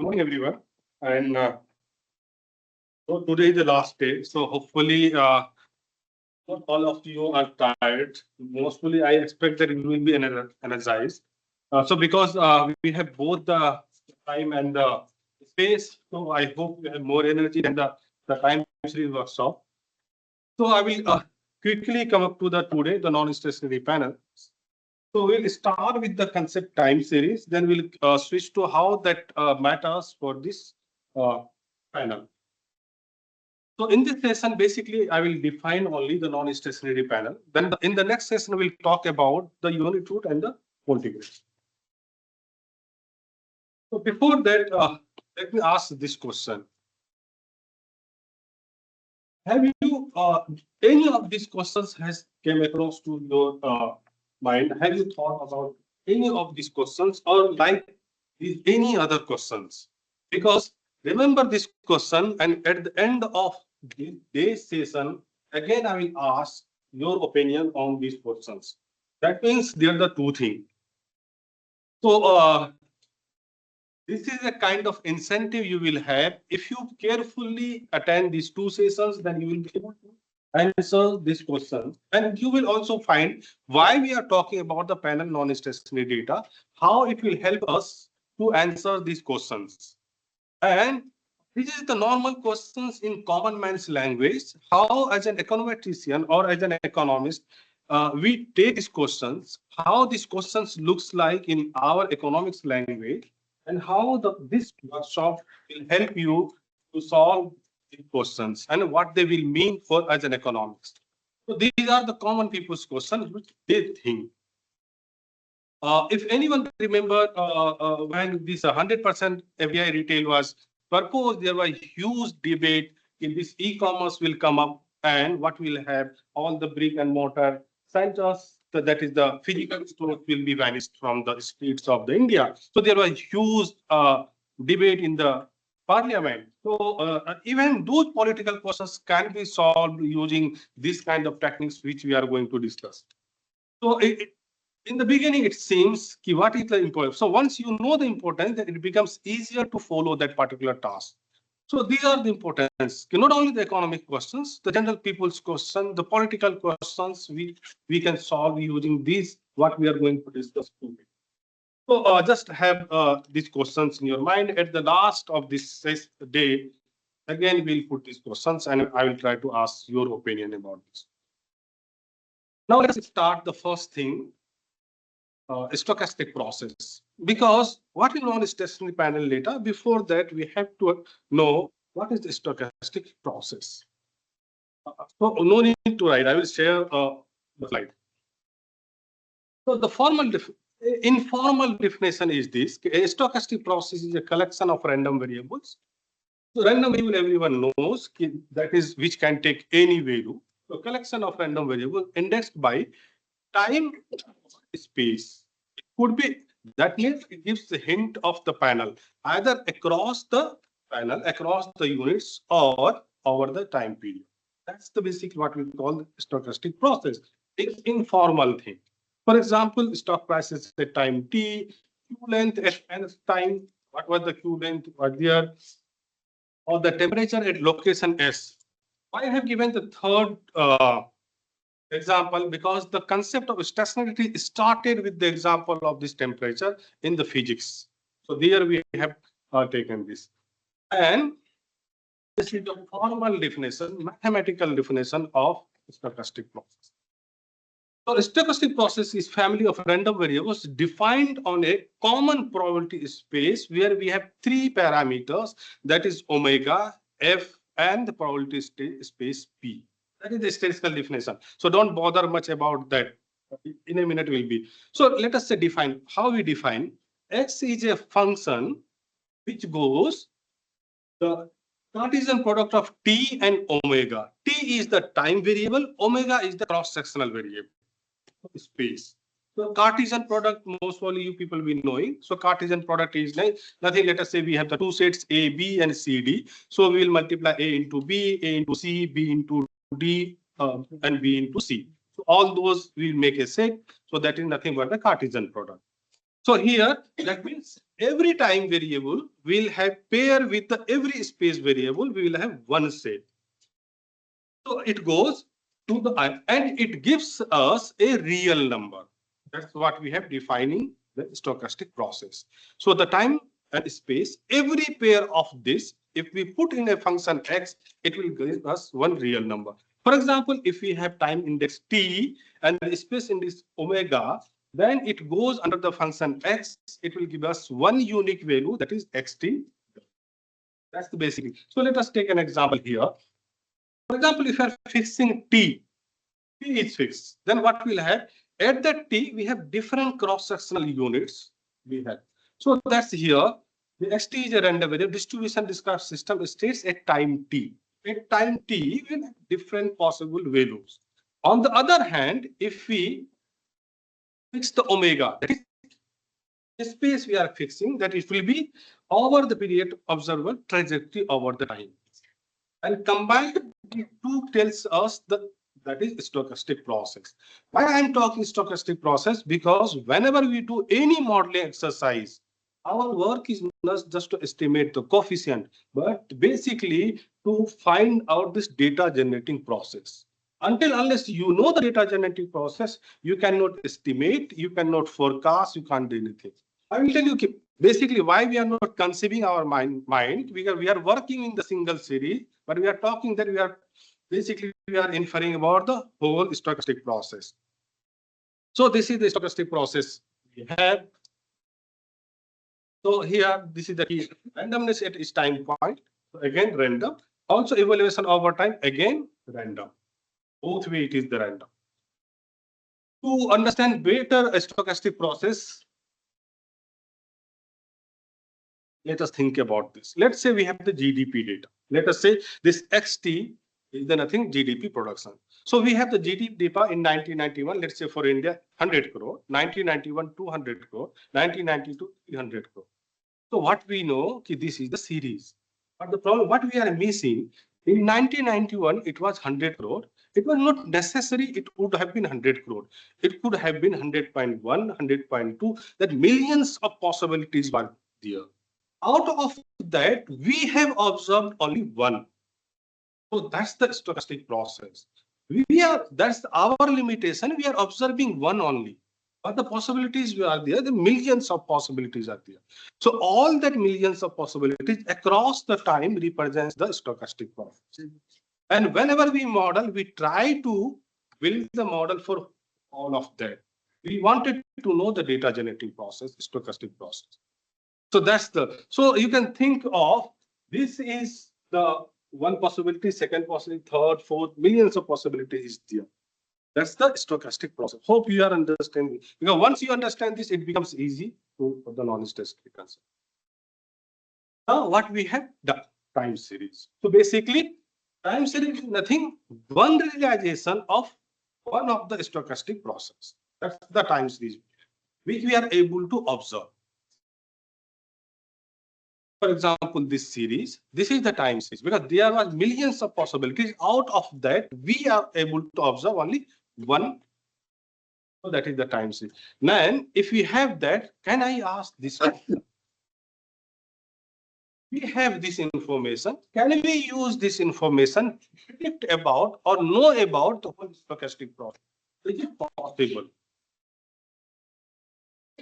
Good morning, everyone. And so today is the last day. So hopefully, not all of you are tired. Mostly, I expect that you will be energized. So because we have both the time and the space, so I hope you have more energy than the time series workshop. So I will quickly come up to the today, the non-stationary panel. So we'll start with the concept time series, then we'll switch to how that matters for this panel. So in this session, basically, I will define only the non-stationary panel. Then in the next session, we'll talk about the unit root and the multigrid. So before that, let me ask this question. Have you, any of these questions has came across to your mind? Have you thought about any of these questions or like any other questions? Because remember this question, and at the end of this session, again, I will ask your opinion on these questions. That means there are the two things. So this is a kind of incentive you will have. If you carefully attend these two sessions, then you will be able to answer this question. And you will also find why we are talking about the panel non-stationary data, how it will help us to answer these questions. And this is the normal questions in common man's language, how as an econometrician or as an economist, we take these questions, how these questions looks like in our economics language, and how this workshop will help you to solve these questions and what they will mean for as an economist. So these are the common people's questions which they think. If anyone remember when this 100% FDI retail was proposed, there was a huge debate if this e-commerce will come up and what will have all the brick and mortar centers. So that is the physical stores will be vanished from the streets of the India. So there was huge debate in the parliament. So even those political questions can be solved using this kind of techniques which we are going to discuss. So in the beginning, it seems what is the importance. So once you know the importance, then it becomes easier to follow that particular task. So these are the importance. Not only the economic questions, the general people's question, the political questions we can solve using these what we are going to discuss today. So just have these questions in your mind. At the last of this day, again we'll put these questions, and I will try to ask your opinion about this. Now let's start the first thing. Stochastic process, because what is known as stationary panel data, before that we have to know what is the stochastic process. So no need to write, I will share the slide. So the informal definition is this: a stochastic process is a collection of random variables. So random variable everyone knows that is which can take any value. So collection of random variables indexed by time space. It could be, that means it gives the hint of the panel either across the panel, across the units, or over the time period. That's the basic what we call the stochastic process. It's informal thing. For example, stock prices at time t, q length at n time. What was the q length earlier? Or the temperature at location s. I have given the third example because the concept of stationarity started with the example of this temperature in the physics. So there we have taken this. And this is the formal definition, mathematical definition of stochastic process. So stochastic process is family of random variables defined on a common probability space where we have three parameters, that is omega, f, and the probability space p. That is the statistical definition. So don't bother much about that. In a minute will be. So let us say define how we define. X is a function which goes the Cartesian product of t and omega. T is the time variable, omega is the cross-sectional variable. Space. So Cartesian product, most probably you people will be knowing. So Cartesian product is nothing. Let us say we have the two sets A, B, and C, D. So we will multiply A into B, A into C, B into D, and B into C. So all those will make a set. So that is nothing but the Cartesian product. So here, that means every time variable will have pair with the every space variable, we will have one set. So it goes to the and it gives us a real number. That's what we have defining the stochastic process. So the time and space, every pair of this, if we put in a function x, it will give us one real number. For example, if we have time index t and the space index omega, then it goes under the function x, it will give us one unique value, that is xt. That's the basic. So let us take an example here. For example, if you are fixing t is fixed, then what we'll have at that t, we have different cross-sectional units we have. So that's here. The xt is a random variable. Distribution discrete system states at time t. At time t, we will have different possible values. On the other hand, if we fix the omega, that is the space we are fixing, that it will be over the period observable trajectory over the time. And combined, the two tells us that is stochastic process. Why I am talking stochastic process? Because whenever we do any modeling exercise, our work is not just to estimate the coefficient, but basically to find out this data generating process. Unless you know the data generating process, you cannot estimate, you cannot forecast, you can't do anything. I will tell you basically why we are not conceiving our mind because we are working in the single series, but we are talking that we are basically we are inferring about the whole stochastic process. So this is the stochastic process we have. So here, this is the key randomness at its time point. So again, random. Also evaluation over time, again, random. Both way it is the random. To understand better a stochastic process, let us think about this. Let's say we have the GDP data. Let us say this XT is the nothing GDP production. So we have the GDP data in 1991, let's say for India, 100 crore, 1991, 200 crore, 1992, 300 crore. So what we know, this is the series. But the problem, what we are missing, in 1991, it was 100 crore. It was not necessary, it would have been 100 crore. It could have been 100.1, 100.2, that millions of possibilities were there. Out of that, we have observed only one. So that's the stochastic process. That's our limitation. We are observing one only. But the possibilities are there, the millions of possibilities are there. So all that millions of possibilities across the time represents the stochastic process. And whenever we model, we try to build the model for all of that. We wanted to know the data generating process, stochastic process. So that's so you can think of this is the one possibility, second possibility, third, fourth, millions of possibilities is there. That's the stochastic process. Hope you are understanding. Because once you understand this, it becomes easy for the non-stochastic concept. Now what we have, the time series. So basically, time series is nothing, one realization of one of the stochastic process. That's the time series, which we are able to observe. For example, this series, this is the time series because there are millions of possibilities. Out of that, we are able to observe only one. So that is the time series. Now, if we have that, can I ask this question? We have this information. Can we use this information to predict about or know about the whole stochastic process? Is it possible?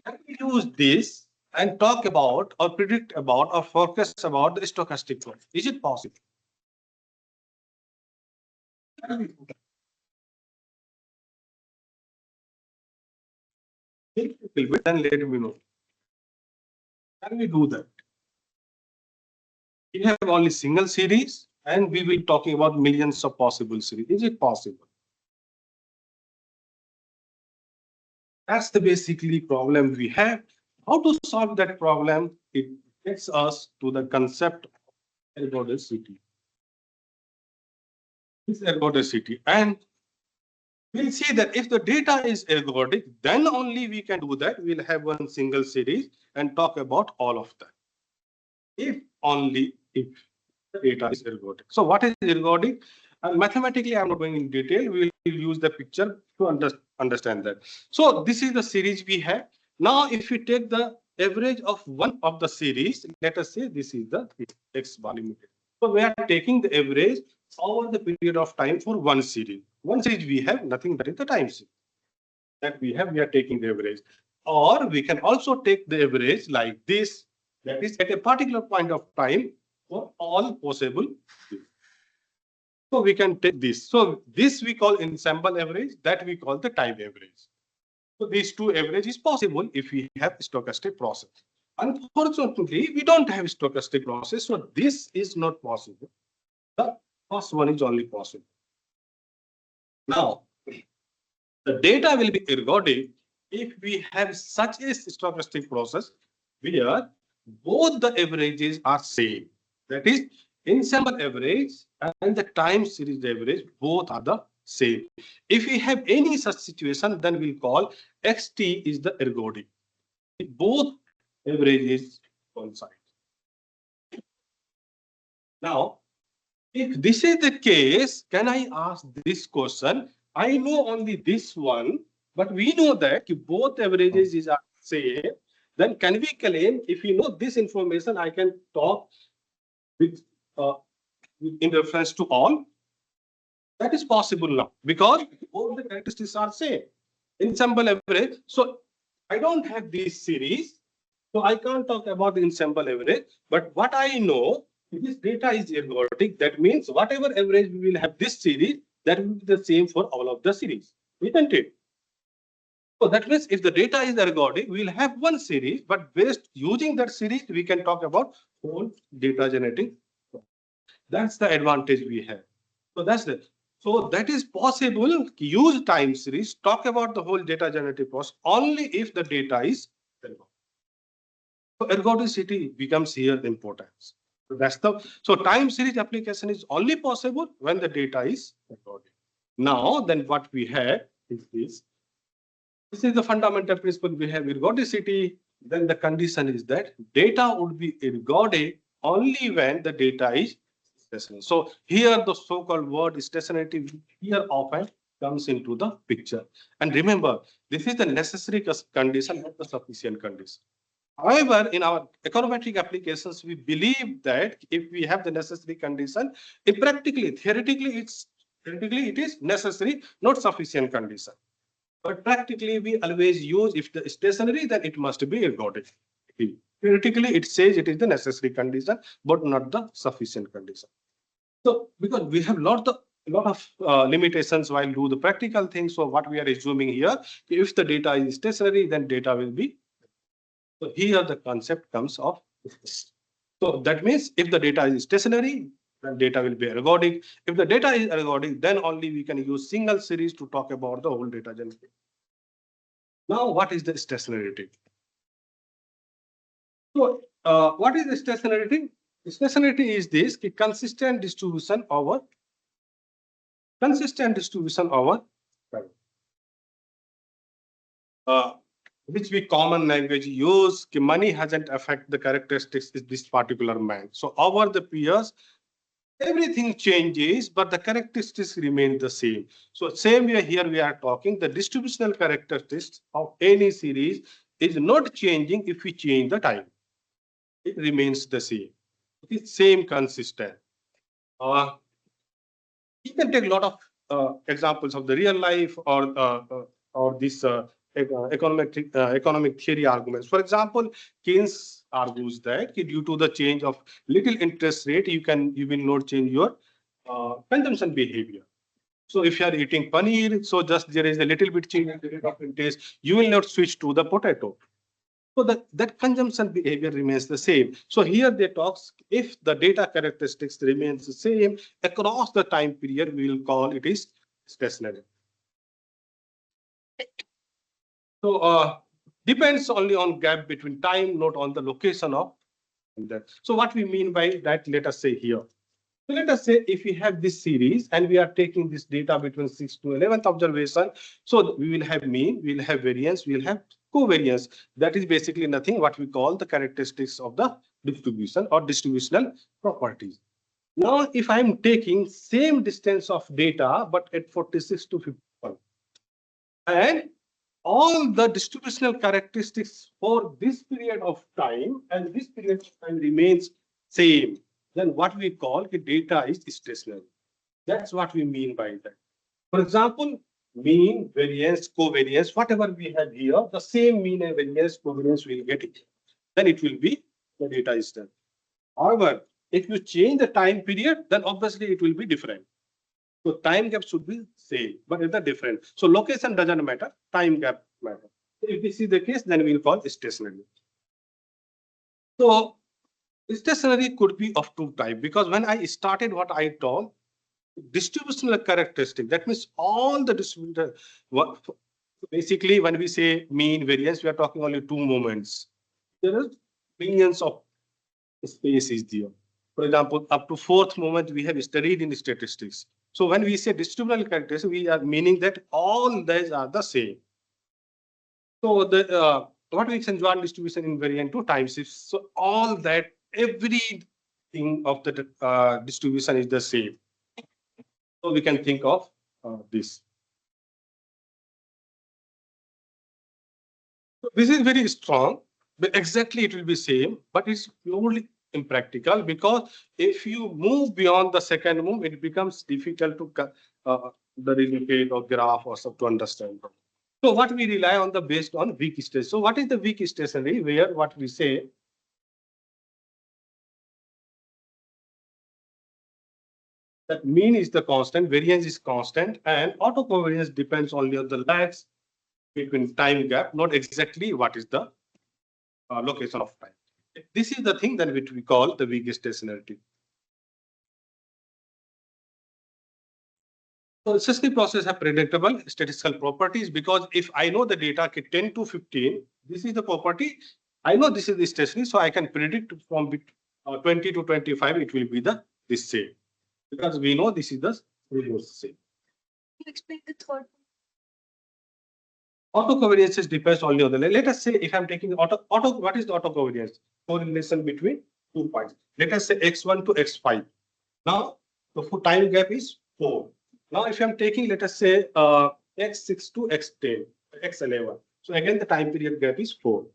Can we use this and talk about or predict about or forecast about the stochastic process? Is it possible? Then let me know. Can we do that? We have only single series and we will be talking about millions of possible series. Is it possible? That's the basically problem we have. How to solve that problem? It takes us to the concept of ergodicity. This ergodicity. And we'll see that if the data is ergodic, then only we can do that. We'll have one single series and talk about all of that. If only if the data is ergodic. So what is ergodic? Mathematically, I'm not going in detail. We will use the picture to understand that. So this is the series we have. Now, if we take the average of one of the series, let us say this is the X bar limited. So we are taking the average over the period of time for one series. One series we have nothing but is the time series that we have. We are taking the average, or we can also take the average like this. That is at a particular point of time for all possible. So we can take this. So this we call ensemble average. That we call the time average. So these two average is possible if we have stochastic process. Unfortunately, we don't have stochastic process, so this is not possible. The first one is only possible. Now, the data will be ergodic if we have such a stochastic process where both the averages are same. That is, ensemble average and the time series average both are the same. If we have any such situation, then we'll call XT is the ergodic. Both averages coincide. Now, if this is the case, can I ask this question? I know only this one, but we know that if both averages are same, then can we claim if we know this information, I can talk with in reference to all? That is possible now because all the characteristics are same. Ensemble average. So I don't have this series, so I can't talk about the ensemble average. But what I know, if this data is ergodic, that means whatever average we will have this series, that will be the same for all of the series, isn't it? So that means if the data is ergodic, we will have one series, but based using that series, we can talk about whole data generating. That's the advantage we have. So that's the. So that is possible. Use time series. Talk about the whole data generative process only if the data is ergodic. So ergodicity becomes here the importance. So that's the. So time series application is only possible when the data is ergodic. Now, then what we have is this. This is the fundamental principle. We have ergodicity. Then the condition is that data would be ergodic only when the data is stationary. So here the so-called word stationarity here often comes into the picture. And remember, this is the necessary condition, not the sufficient condition. However, in our econometric applications, we believe that if we have the necessary condition, theoretically, it is necessary, not sufficient condition. But practically, we always use if the stationary, then it must be ergodic. Theoretically, it says it is the necessary condition, but not the sufficient condition. So, because we have lot of limitations while do the practical things. So, what we are assuming here, if the data is stationary, then data will be. So, here the concept comes of. So, that means if the data is stationary, then data will be ergodic. If the data is ergodic, then only we can use single series to talk about the whole data generation. Now, what is the stationarity? So, what is the stationarity? Stationarity is this consistent distribution over which we common language use. Money hasn't affected the characteristics of this particular man. So, over the years, everything changes, but the characteristics remain the same. So same way here we are talking, the distributional characteristics of any series is not changing if we change the time. It remains the same. It is same consistent. You can take a lot of examples of the real life or this economic theory arguments. For example, Keynes argues that due to the change of little interest rate, you will not change your consumption behavior. So if you are eating paneer, so just there is a little bit change in the rate of interest, you will not switch to the potato. So that consumption behavior remains the same. So here they talks if the data characteristics remains the same across the time period, we will call it is stationary. So depends only on gap between time, not on the location of that. So what we mean by that, let us say here. So let us say if we have this series and we are taking this data between 6th to 11th observation, so we will have mean, we will have variance, we will have covariance. That is basically nothing what we call the characteristics of the distribution or distributional properties. Now, if I am taking same distance of data, but at 46 to 51, and all the distributional characteristics for this period of time and this period of time remains same, then what we call the data is stationary. That's what we mean by that. For example, mean, variance, covariance, whatever we have here, the same mean and variance, covariance will get it. Then it will be the data is done. However, if you change the time period, then obviously it will be different. So time gap should be same, but it's different. So location doesn't matter, time gap matters. If this is the case, then we will call it stationary. So stationary could be of two types, because when I started what I told, distributional characteristic, that means all the distributor, basically when we say mean, variance, we are talking only two moments. There are billions of space is there. For example, up to fourth moment we have studied in statistics. So when we say distributional characteristics, we are meaning that all these are the same. So the what we can join distribution invariant to time shifts. So all that, everything of the distribution is the same. So we can think of this. So this is very strong, but exactly it will be same, but it's purely impractical, because if you move beyond the second move, it becomes difficult to the relocate or graph or something to understand. So what we rely on the based on weak state. So what is the weak stationary? Where what we say that mean is the constant, variance is constant, and autocovariance depends only on the lags between time gap, not exactly what is the location of time. This is the thing that which we call the weak stationarity. So stationary process have predictable statistical properties, because if I know the data 10 to 15, this is the property. I know this is the stationary, so I can predict from 20 to 25, it will be the same, because we know this is the same. You explain the third. Autocovariance depends only on the. Let us say if I'm taking what is the autocovariance? Correlation between 2 points. Let us say x1 to x5. Now the time gap is 4. Now if I'm taking, let us say x6 to x10, x11. So again the time period gap is 4.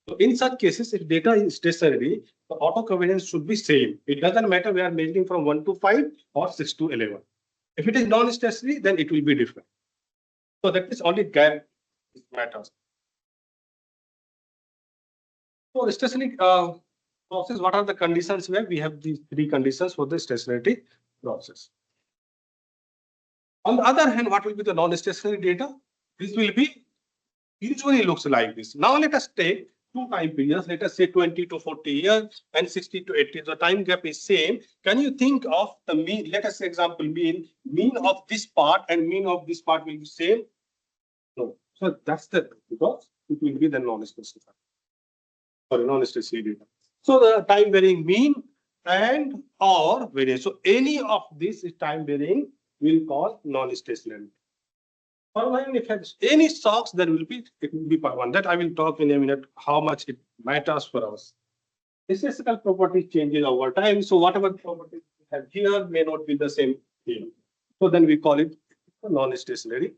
So in such cases, if data is stationary, the autocovariance should be same. It doesn't matter we are measuring from 1 to 5 or 6 to 11. If it is non-stationary, then it will be different. So that is only gap matters. So stationary process, what are the conditions where we have these three conditions for the stationary process? On the other hand, what will be the non-stationary data? This will be usually looks like this. Now let us take two time periods. Let us say 20 to 40 years and 60 to 80. The time gap is same. Can you think of the mean? Let us say example mean of this part and mean of this part will be same. No. So that's the, because it will be the non-stationary. Sorry, non-stationary data. So the time varying mean and or variance. So any of this is time varying, we'll call non-stationary. Permanent, if has any shocks, then it will be permanent. That I will talk in a minute how much it matters for us. Statistical property changes over time. So whatever properties we have here may not be the same here. So then we call it non-stationary.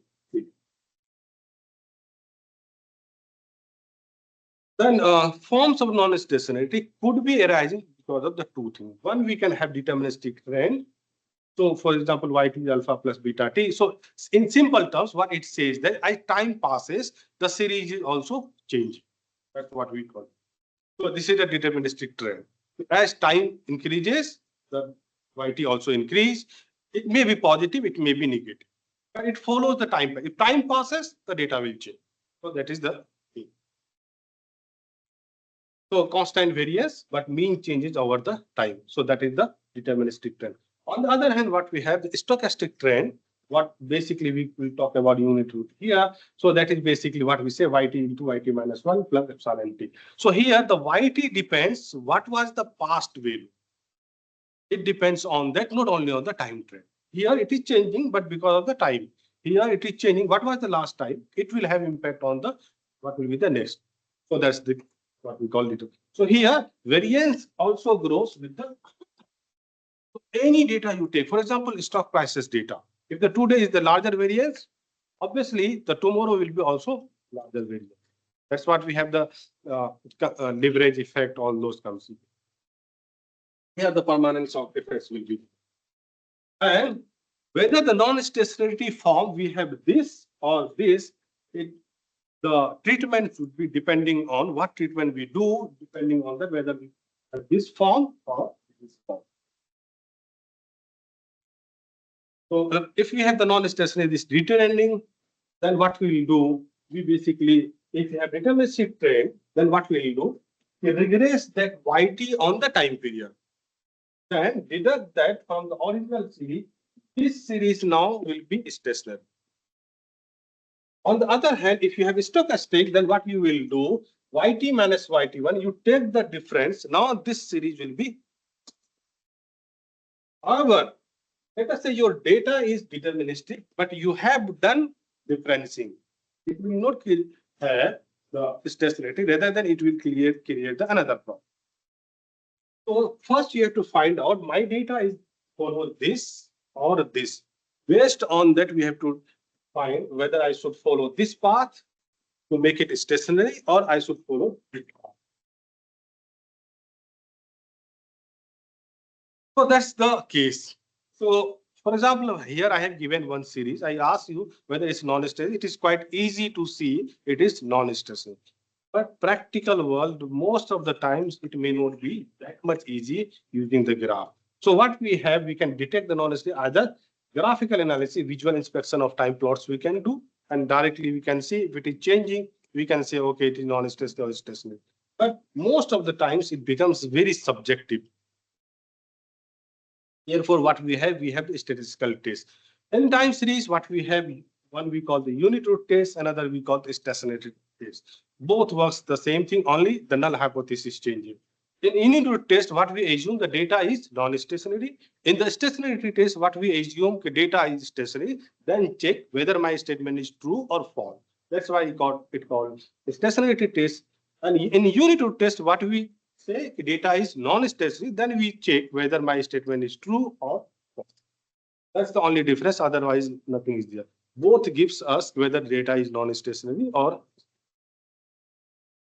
Then forms of non-stationarity could be arising because of the two things. One, we can have deterministic trend. So for example, yt is alpha plus beta t. So in simple terms, what it says that as time passes, the series is also changing. That's what we call it. So this is a deterministic trend. As time increases, the yt also increase. It may be positive, it may be negative. But it follows the time. If time passes, the data will change. So that is the thing. So constant variance, but mean changes over the time. So that is the deterministic trend. On the other hand, what we have the stochastic trend, what basically we will talk about unit root here. So that is basically what we say yt into yt minus 1 plus epsilon t. So here the yt depends what was the past value. It depends on that, not only on the time trend. Here it is changing, but because of the time. Here it is changing. What was the last time? It will have impact on the what will be the next. So that's the what we call it. So here variance also grows with the any data you take. For example, stock prices data. If the today is the larger variance, obviously the tomorrow will be also larger variance. That's what we have the leverage effect, all those comes. Here the permanence of effects will be. And whether the non-stationarity form we have this or this, the treatment should be depending on what treatment we do, depending on that whether we have this form or this form. So if we have the non-stationary, this returning, then what we will do? We basically, if we have deterministic trend, then what we will do? We regress that YT on the time period. And deduct that from the original series. This series now will be stationary. On the other hand, if you have a stochastic, then what you will do? YT minus YT1, you take the difference. Now this series will be. However, let us say your data is deterministic, but you have done differencing. It will not have the stationarity, rather than it will create the another problem. So first you have to find out my data is follow this or this. Based on that, we have to find whether I should follow this path to make it stationary or I should follow this path. So that's the case. So for example, here I have given one series. I ask you whether it's non-stationary. It is quite easy to see it is non-stationary. But practical world, most of the times it may not be that much easy using the graph. So what we have, we can detect the non-stationary either graphical analysis, visual inspection of time plots we can do, and directly we can see if it is changing, we can say, okay, it is non-stationary or stationary. But most of the times it becomes very subjective. Therefore, what we have statistical test. In time series, what we have, one we call the unit root test, another we call the stationary test. Both works the same thing, only the null hypothesis changing. In unit root test, what we assume the data is non-stationary. In the stationary test, what we assume the data is stationary, then check whether my statement is true or false. That's why it called stationary test. And in unit root test, what we say data is non-stationary, then we check whether my statement is true or false. That's the only difference. Otherwise, nothing is there. Both gives us whether data is non-stationary or.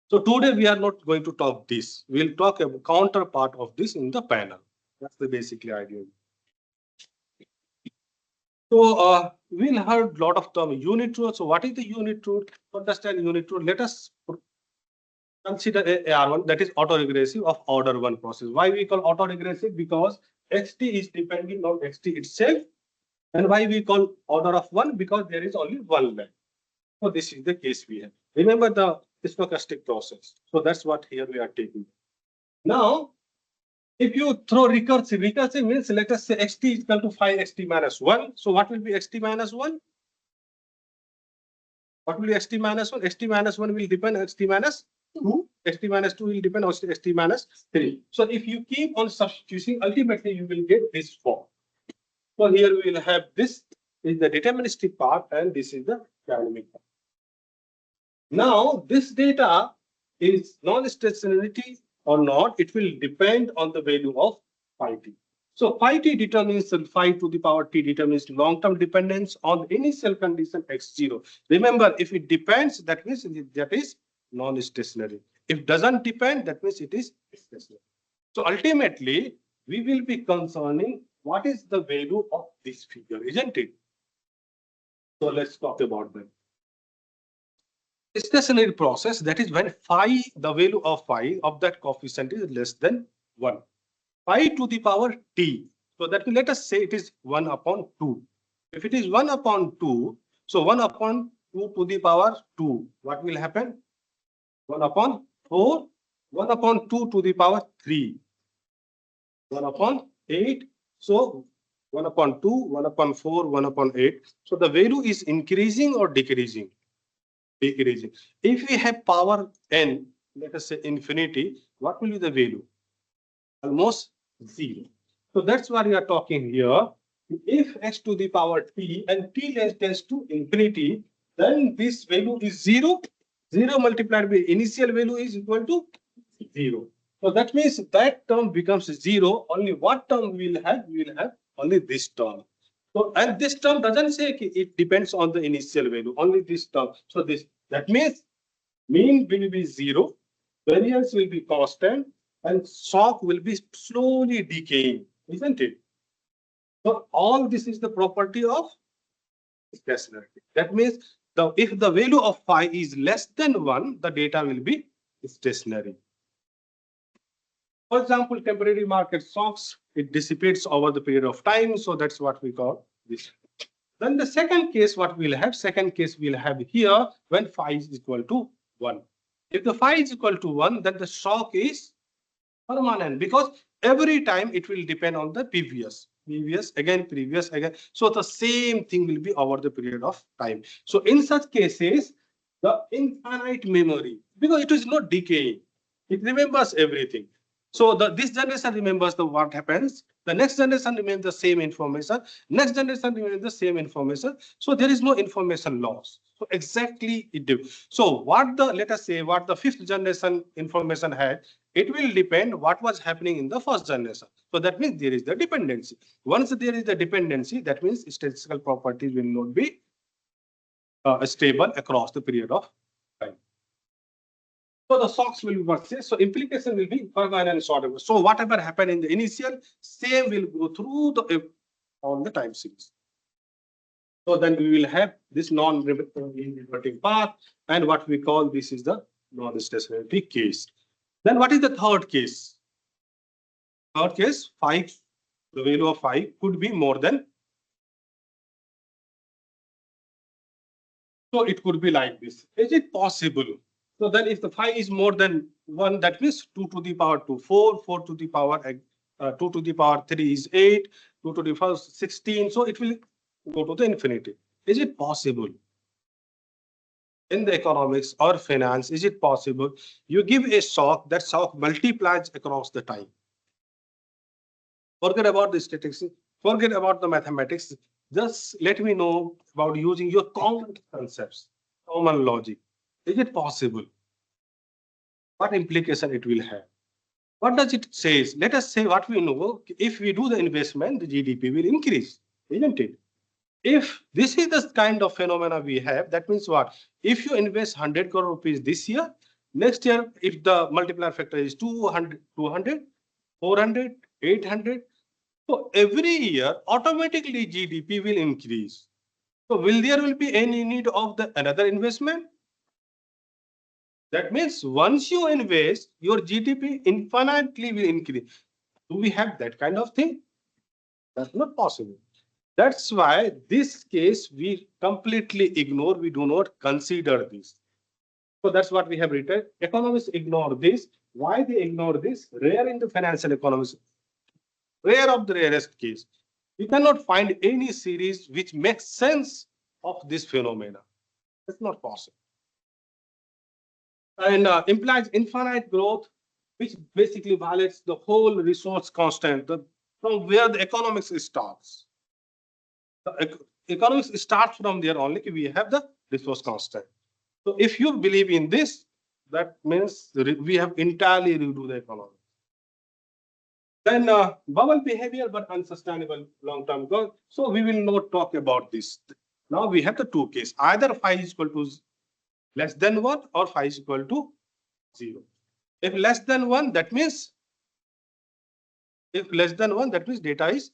So today we are not going to talk this. We'll talk about counterpart of this in the panel. That's the basically idea. So we'll heard a lot of term unit root. So what is the unit root? To understand unit root, let us consider a R1 that is autoregressive of order 1 process. Why we call autoregressive? Because xt is depending on xt itself. And why we call order of 1? Because there is only one line. So this is the case we have. Remember the stochastic process. So that's what here we are taking. Now, if you throw recursive means let us say xt is equal to 5xt minus 1. So what will be xt minus 1? What will be xt minus 1? Xt minus 1 will depend on xt minus 2. Xt minus 2 will depend on xt minus 3. So if you keep on substituting, ultimately you will get this form. So here we will have this is the deterministic part and this is the dynamic part. Now this data is non-stationarity or not, it will depend on the value of phi t. So phi t determines phi to the power t determines long-term dependence on the initial condition x0. Remember, if it depends, that means that is non-stationary. If doesn't depend, that means it is stationary. So ultimately, we will be concerning what is the value of this figure, isn't it? So let's talk about that. Stationary process, that is when phi, the value of phi of that coefficient is less than 1. Phi to the power t. So that let us say it is 1 upon 2. If it is 1 upon 2, so 1 upon 2 to the power 2, what will happen? 1 upon 4, 1 upon 2 to the power 3, 1 upon 8. So 1 upon 2, 1 upon 4, 1 upon 8. So the value is increasing or decreasing? Decreasing. If we have power n, let us say infinity, what will be the value? Almost 0. So that's what we are talking here. If x to the power t and t tends to infinity, then this value is 0. 0 multiplied by initial value is equal to 0. So that means that term becomes 0. Only what term we will have? We will have only this term. So, and this term doesn't say it depends on the initial value, only this term. So this That means mean will be 0, variance will be constant, and shock will be slowly decaying, isn't it? So all this is the property of stationarity. That means if the value of phi is less than 1, the data will be stationary. For example, temporary market shocks, it dissipates over the period of time. So that's what we call this. Then the second case, what we'll have here when phi is equal to 1. If the phi is equal to 1, then the shock is permanent because every time it will depend on the previous previous again. So the same thing will be over the period of time. So in such cases, the infinite memory, because it is not decaying, it remembers everything. So this generation remembers the what happens, the next generation remains the same information, next generation remains the same information. So there is no information loss. So exactly it do. So what the, let us say what the fifth generation information had, it will depend what was happening in the first generation. So that means there is the dependency. Once there is the dependency, that means statistical properties will not be stable across the period of time. So the shocks will be purchased. So implication will be permanent short. So whatever happened in the initial, same will go through the on the time series. So then we will have this non-reverting path, and what we call this is the non-stationary case. Then what is the third case? Third case, 5, the value of 5 could be more than. So it could be like this. Is it possible? So then if the phi is more than 1, that means 2 to the power 2, 4, 4 to the power 2 to the power 3 is 8, 2 to the power 16. So it will go to the infinity. Is it possible? In the economics or finance, is it possible you give a shock, that shock multiplies across the time? Forget about the statistics, forget about the mathematics. Just let me know about using your common concepts, common logic. Is it possible? What implication it will have? What does it say? Let us say what we know. If we do the investment, the GDP will increase, isn't it? If this is the kind of phenomena we have, that means what? If you invest 100 crore rupees this year, next year, if the multiplier factor is 200, 400, 800, so every year, automatically GDP will increase. So will there be any need of the another investment? That means once you invest, your GDP infinitely will increase. Do we have that kind of thing? That's not possible. That's why this case we completely ignore. We do not consider this. So that's what we have written. Economists ignore this. Why they ignore this? Rare in the financial economics. Rare of the rarest case. You cannot find any series which makes sense of this phenomena. It's not possible. And implies infinite growth, which basically violates the whole resource constant, from where the economics starts. The economics starts from there only. We have the resource constant. So if you believe in this, that means we have entirely redo the economy. Then bubble behavior, but unsustainable long-term growth. So we will not talk about this. Now we have the two cases. Either phi is equal to less than 1 or phi is equal to 0. If less than 1, that means data is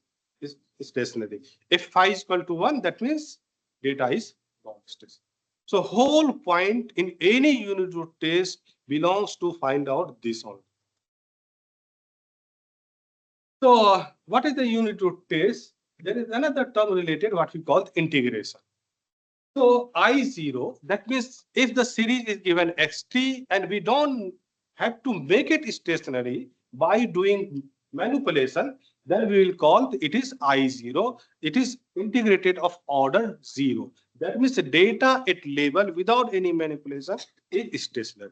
stationary. If phi is equal to 1, that means data is non-stationary. So whole point in any unit root test belongs to find out this only. So what is the unit root test? There is another term related, what we call integration. So I0, that means if the series is given xt and we don't have to make it stationary by doing manipulation, then we will call it is I0. It is integrated of order 0. That means the data at level without any manipulation is stationary.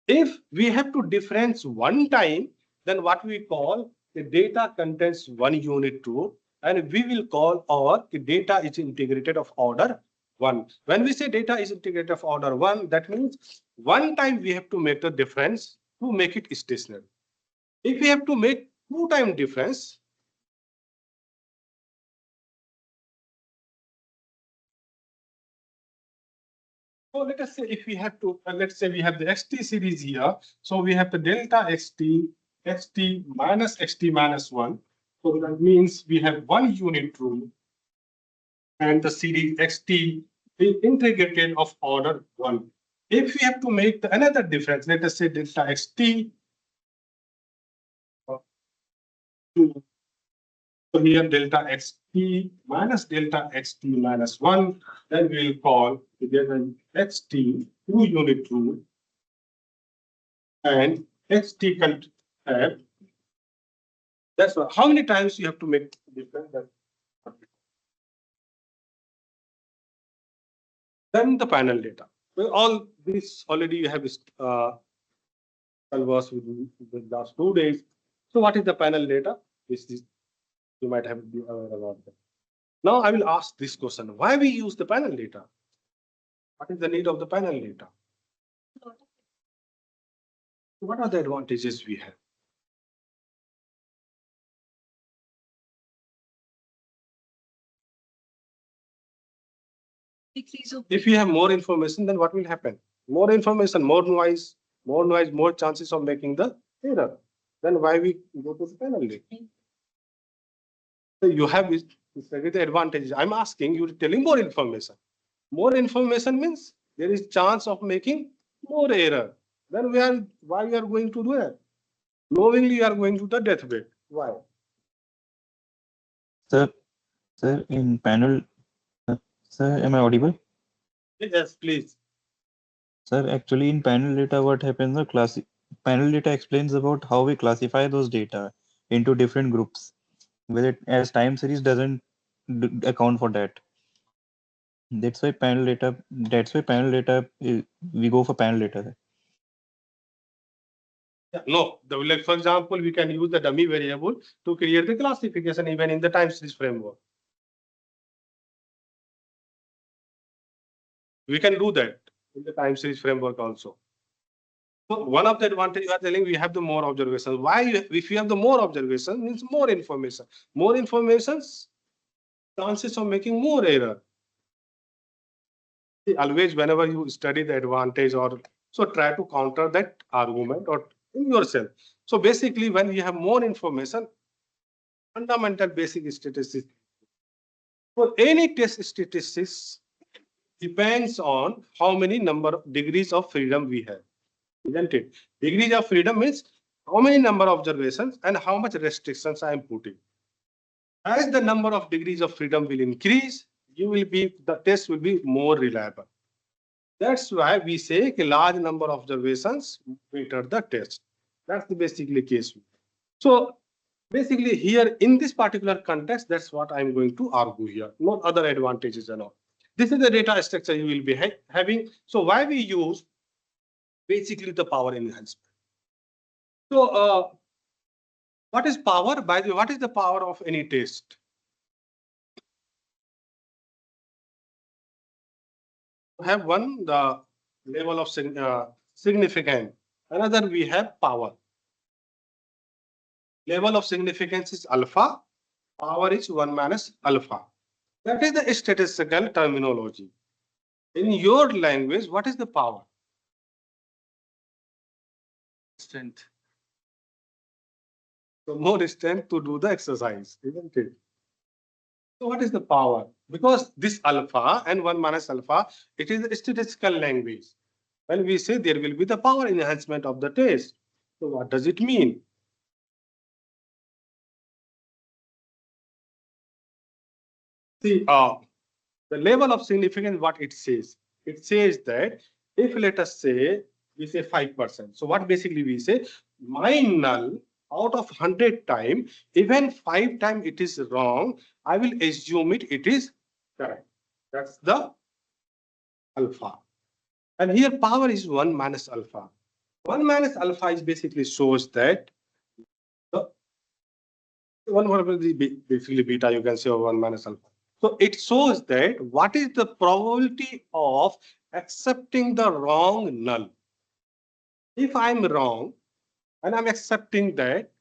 If we have to difference one time, then what we call the data contains one unit root, and we will call our data is integrated of order 1. When we say data is integrated of order 1, that means one time we have to make the difference to make it stationary. If we have to make 2 time difference, So let us say if we have to, let's say we have the xt series here. So we have the delta xt minus xt minus 1. So that means we have one unit rule and the series xt is integrated of order 1. If we have to make another difference, let us say delta xt to, so here delta xt minus delta xt minus 1, then we will call together xt 2-unit rule and xt have. That's what, how many times you have to make difference. Then the panel data. Well, all this already you have conversed with the last 2 days. So what is the panel data? This is, you might have to be aware about that. Now I will ask this question: why we use the panel data? What is the need of the panel data? What are the advantages we have? If we have more information, then what will happen? More information, more noise, more chances of making the error. Then why we go to the panel data? So you have this the advantage. I'm asking you, telling more information. More information means there is chance of making more error. Then why we are going to do that? Knowingly you are going to the deathbed. Why? Sir, in panel, sir, am I audible? Yes, please. Sir, actually in panel data, what happens, the panel data explains about how we classify those data into different groups, as time series doesn't account for that. That's why panel data, we go for panel data. No, like for example, we can use the dummy variable to create the classification even in the time series framework. We can do that in the time series framework also. So one of the advantages you are telling, we have the more observations. Why? If you have the more observations, means more information. More informations, chances of making more error. Always, whenever you study the advantage or so, try to counter that argument or in yourself. So basically, when you have more information, fundamental basic statistics. For any test statistics depends on how many number of degrees of freedom we have, isn't it? Degrees of freedom means how many number of observations and how much restrictions I am putting. As the number of degrees of freedom will increase, the test will be more reliable. That's why we say a large number of observations better the test. That's the basically case. So basically here in this particular context, that's what I'm going to argue here, not other advantages and all. This is the data structure you will be having. So why we use basically the power enhancement. So what is power? By the way, what is the power of any test? Have one the level of significance. Another we have power. Level of significance is alpha. Power is 1 minus alpha. That is the statistical terminology. In your language, what is the power? Strength. So more strength to do the exercise, isn't it? So what is the power? Because this alpha and 1 minus alpha, it is a statistical language. When we say there will be the power enhancement of the test. So what does it mean? See, the level of significance, what it says that if let us say we say 5%. So what basically we say, my null out of 100 times, even 5 times it is wrong, I will assume it is correct. That's the alpha. And here power is 1 minus alpha. 1 minus alpha is basically shows that the one basically beta, you can say, or 1 minus alpha. So it shows that what is the probability of accepting the wrong null. If I'm wrong and I'm accepting that,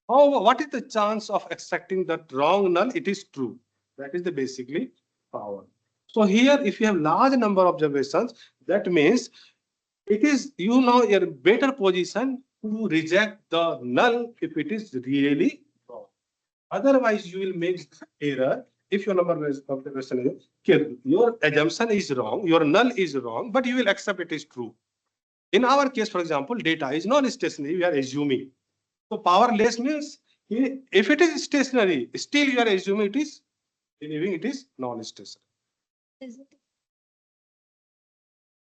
what is the chance of accepting that wrong null? It is true. That is the basically power. So here, if you have large number of observations, That means it is, you know, your better position to reject the null if it is really wrong. Otherwise, you will make error if your number of the question is okay, your assumption is wrong, your null is wrong, but you will accept it is true. In our case, for example, data is non-stationary, we are assuming. So powerless means if it is stationary, still you are assuming it is, believing it is non-stationary. Is it?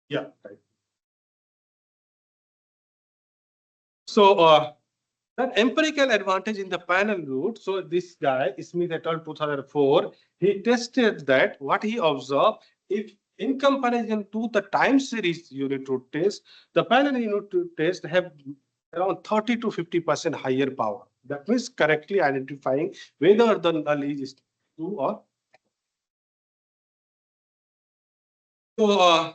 Yeah, right. So that empirical advantage in the panel route. So this guy, Smith et al. 2004, he tested that what he observed, if in comparison to the time series unit root test, the panel unit root test have around 30 to 50% higher power. That means correctly identifying whether the null is true or. So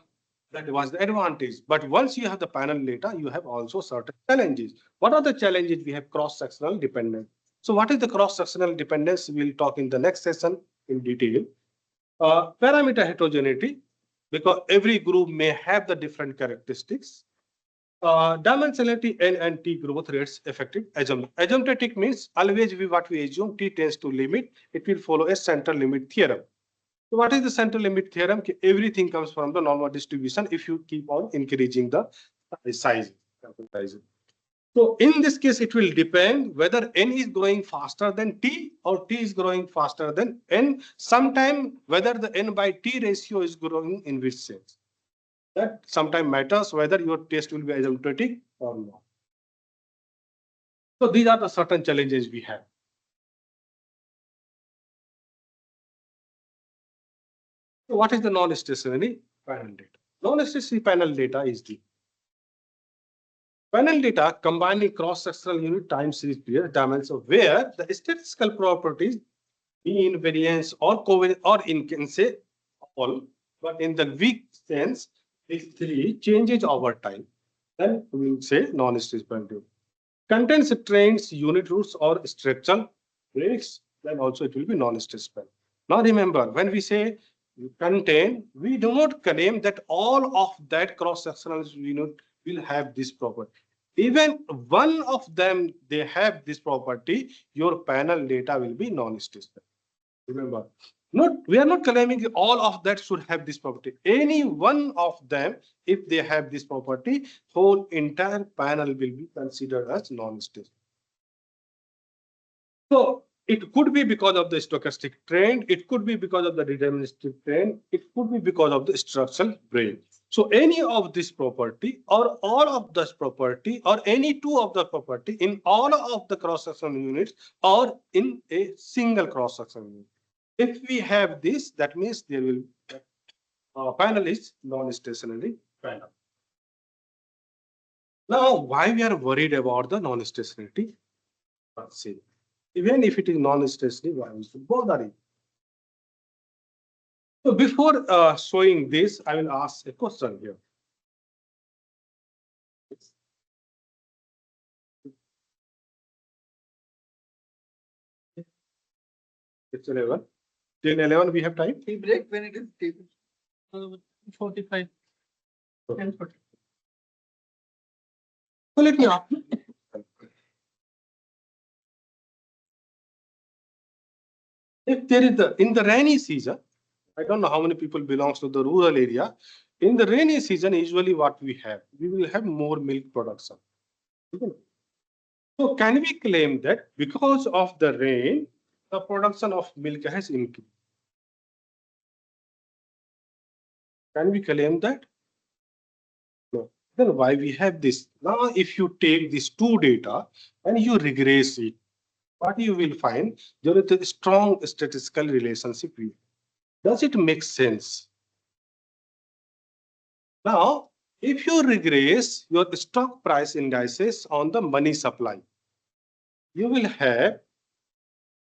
that was the advantage. But once you have the panel data, you have also certain challenges. What are the challenges? We have cross-sectional dependence. So what is the cross-sectional dependence? We'll talk in the next session in detail. Parameter heterogeneity, because every group may have the different characteristics. Dimensionality N and T growth rates affected asymptotic means always what we assume T tends to limit, it will follow a central limit theorem. So what is the central limit theorem? Everything comes from the normal distribution if you keep on increasing the size. So in this case, it will depend whether n is growing faster than t or t is growing faster than n. Sometime whether the n by t ratio is growing in which sense. That sometimes matters whether your test will be asymptotic or not. So these are the certain challenges we have. So what is the non-stationary panel data? Non-stationary panel data is the panel data combining cross-sectional unit time series period dimensions where the statistical properties mean, variance, or covariance, or in can say all, but in the weak sense, these three changes over time. Then we will say non-stationary. Contains trends, unit roots, or structural breaks, then also it will be non-stationary. Now remember, when we say contain, we do not claim that all of that cross-sectional unit will have this property. Even one of them, they have this property, your panel data will be non-stationary. Remember, we are not claiming all of that should have this property. Any one of them, if they have this property, whole entire panel will be considered as non-stationary. So it could be because of the stochastic trend, it could be because of the deterministic trend, it could be because of the structural break. So any of this property or all of this property or any two of the property in all of the cross-sectional units or in a single cross-sectional unit. If we have this, that means there will panel is non-stationary panel. Now, why we are worried about the non-stationarity? Let's see. Even if it is non-stationary, why we should bother it? So before showing this, I will ask a question here. It's 11. Till 11, we have time. Tea break when it is table. 45. So 10:40. let me ask. If there is in the rainy season, I don't know how many people belongs to the rural area. In the rainy season, usually what we will have more milk production. So can we claim that because of the rain, the production of milk has increased? Can we claim that? No. Then why we have this? Now, if you take these two data and you regress it, what you will find, there is a strong statistical relationship here. Does it make sense? Now, if you regress your stock price indices on the money supply, you will have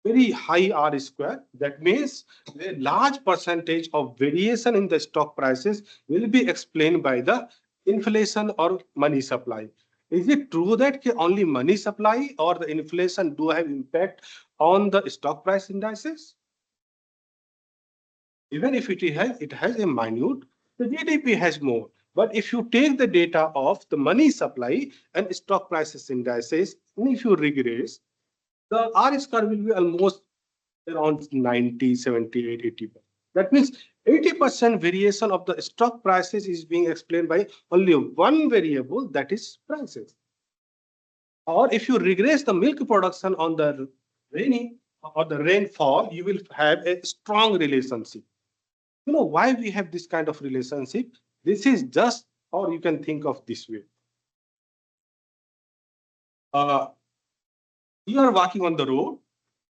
very high R square. That means a large percentage of variation in the stock prices will be explained by the inflation or money supply. Is it true that only money supply or the inflation do have impact on the stock price indices? Even if it has a minute, the GDP has more. But if you take the data of the money supply and stock prices indices, and if you regress, the R square will be almost around 90, 78, 80%. That means 80% variation of the stock prices is being explained by only one variable, that is prices. Or if you regress the milk production on the rainy or the rainfall, you will have a strong relationship. You know why we have this kind of relationship? This is just, or you can think of this way. You are walking on the road,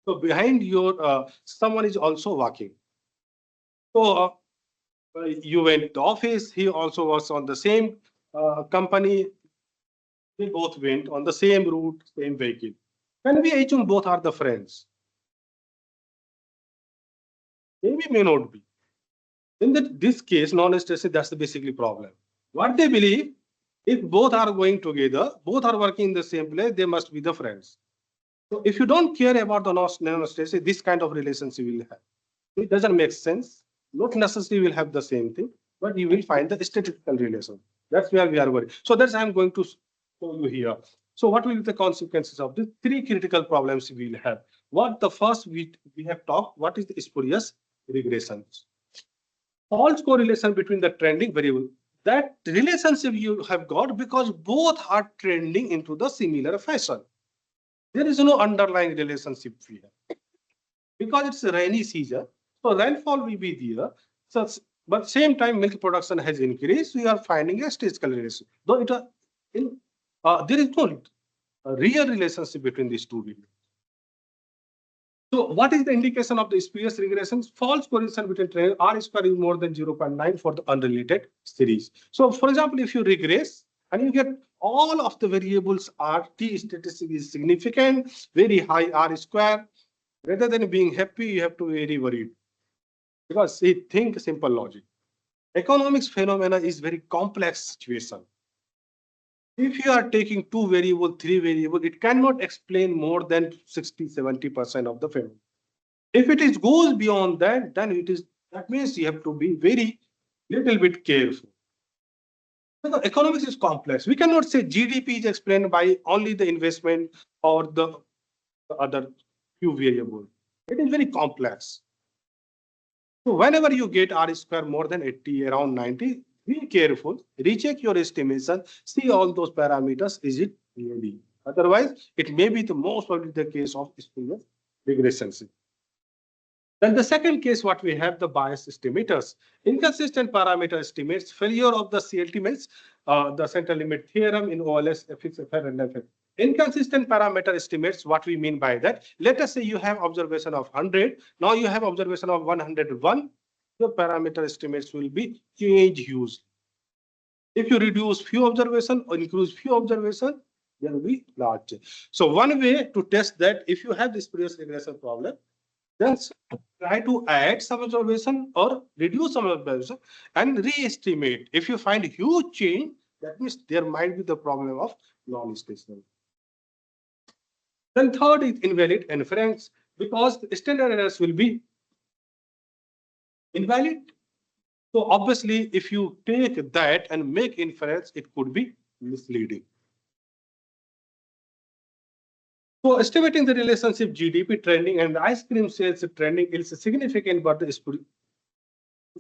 so behind your someone is also walking. So you went to office, he also was on the same company, we both went on the same route, same vehicle. Can we assume both are the friends? Maybe, may not be. In this case, non-stressed, that's the basically problem. What they believe, if both are going together, both are working in the same place, they must be the friends. So if you don't care about the non-stressed, this kind of relationship will have. It doesn't make sense. Not necessarily will have the same thing, but you will find the statistical relation. That's where we are worried. So that's I'm going to show you here. So what will be the consequences of the three critical problems we will have? What the first we have talked, what is the spurious regressions? False correlation between the trending variable. That relationship you have got because both are trending into the similar fashion. There is no underlying relationship here. Because it's a rainy season, so rainfall will be there. So, but same time milk production has increased. We are finding a statistical relation. Though there is no real relationship between these two variables. So what is the indication of the spurious regressions? False correlation between trend R square is more than 0.9 for the unrelated series. So for example, if you regress and you get all of the variables are T statistic is significant, very high R square, rather than being happy, you have to be very worried. Because see, think simple logic. Economics phenomena is very complex situation. If you are taking two variable, three variable, it cannot explain more than 60, 70% of the phenomena. If it is goes beyond that, then that means you have to be very little bit careful. Because economics is complex. We cannot say GDP is explained by only the investment or the other few variables. It is very complex. So whenever you get R square more than 80, around 90, be careful, recheck your estimation, see all those parameters, is it really? Otherwise, it may be the most probably the case of spurious regressions. Then the second case, what we have, the bias estimators. Inconsistent parameter estimates, failure of the CLT means the central limit theorem in OLS, FXFR, and FF. Inconsistent parameter estimates, what we mean by that. Let us say you have observation of 100. Now you have observation of 101. Your parameter estimates will be change hugely. If you reduce few observation or increase few observation, there will be large change. So one way to test that, if you have this spurious regression problem, just try to add some observation or reduce some observation and re-estimate. If you find huge change, that means there might be the problem of non-stationary. Then third is invalid inference, because the standard errors will be invalid. So obviously, if you take that and make inference, it could be misleading. So estimating the relationship GDP trending and the ice cream sales trending is significant, but is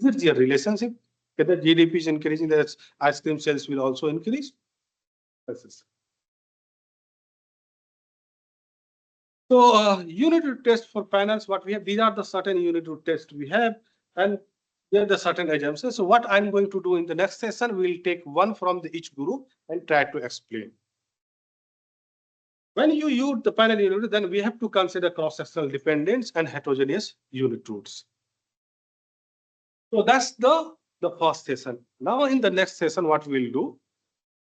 it a relationship? Whether GDP is increasing, the ice cream sales will also increase. So unit root test for panels, what we have, these are the certain unit root tests we have, and there are the certain assumptions. So what I'm going to do in the next session, we'll take one from each group and try to explain. When you use the panel unit, then we have to consider cross-sectional dependence and heterogeneous unit roots. So that's the first session. Now in the next session, what we'll do,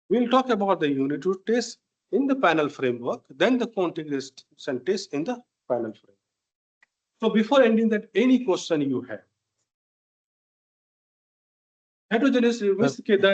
we'll talk about the unit root test in the panel framework, then the configuration test in the panel framework. So before ending that, any question you have? Heterogeneous risk